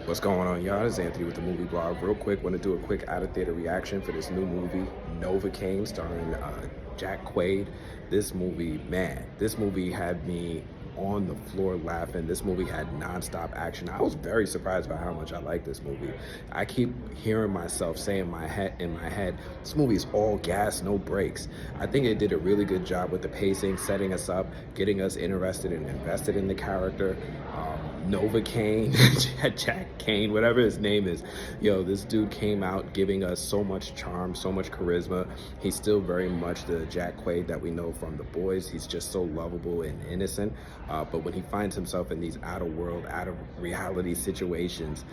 What's going on, y'all? This is Anthony with the Movie Blog. Real quick, want to do a quick out-of-theater reaction for this new movie, Novocaine, starring Jack Quaid. This movie, man, this movie had me on the floor laughing. This movie had non-stop action. I was very surprised by how much I like this movie. I keep hearing myself say in my head, this movie is all gas, no brakes. I think it did a really good job with the pacing, setting us up, getting us interested and invested in the character. Novocaine, Jack Quaid, whatever his name is. Yo, this dude came out giving us so much charm, so much charisma. He's still very much the Jack Quaid that we know from The Boys. He's just so lovable and innocent. But when he finds himself in these out of world, out of reality situations,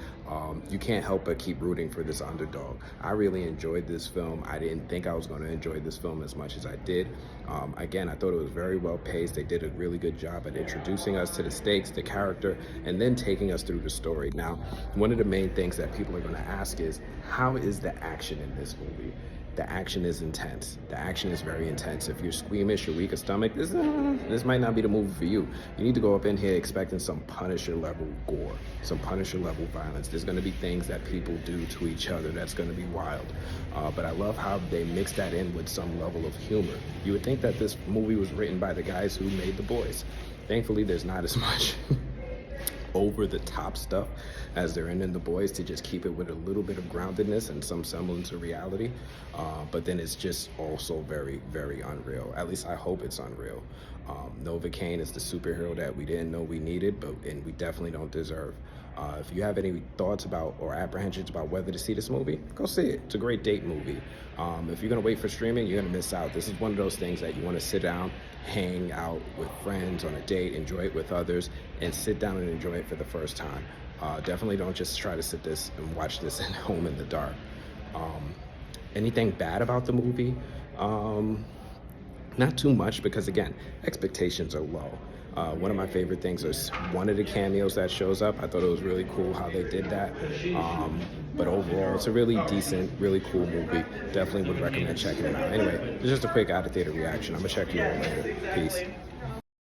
you can't help but keep rooting for this underdog. I really enjoyed this film. I didn't think I was going to enjoy this film as much as I did. Again, I thought it was very well paced. They did a really good job at introducing us to the stakes, the character, and then taking us through the story. Now, one of the main things that people are going to ask is, how is the action in this movie? The action is intense. The action is very intense. If you're squeamish or weak of stomach, this might not be the movie for you. You need to go up in here expecting some Punisher level gore, some Punisher level violence. There's going to be things that people do to each other that's going to be wild. But I love how they mix that in with some level of humor. You would think that this movie was written by the guys who made The Boys. Thankfully, there's not as much over the top stuff as they're in The Boys, to just keep it with a little bit of groundedness and some semblance of reality. But then it's just also very, very unreal. At least I hope it's unreal. Novocaine is the superhero that we didn't know we needed, and we definitely don't deserve. If you have any thoughts about or apprehensions about whether to see this movie, go see it. It's a great date movie. If you're gonna wait for streaming, you're gonna miss out. This is one of those things that you wanna sit down, hang out with friends on a date, enjoy it with others, and sit down and enjoy it for the first time. Definitely don't just try to sit this and watch this at home in the dark. Anything bad about the movie? Not too much, because again, expectations are low. One of my favorite things is one of the cameos that shows up. I thought it was really cool how they did that. But overall, it's a really decent, really cool movie. Definitely would recommend checking it out. Anyway, it's just a quick out-of-theater reaction. I'm gonna check you out later. Peace.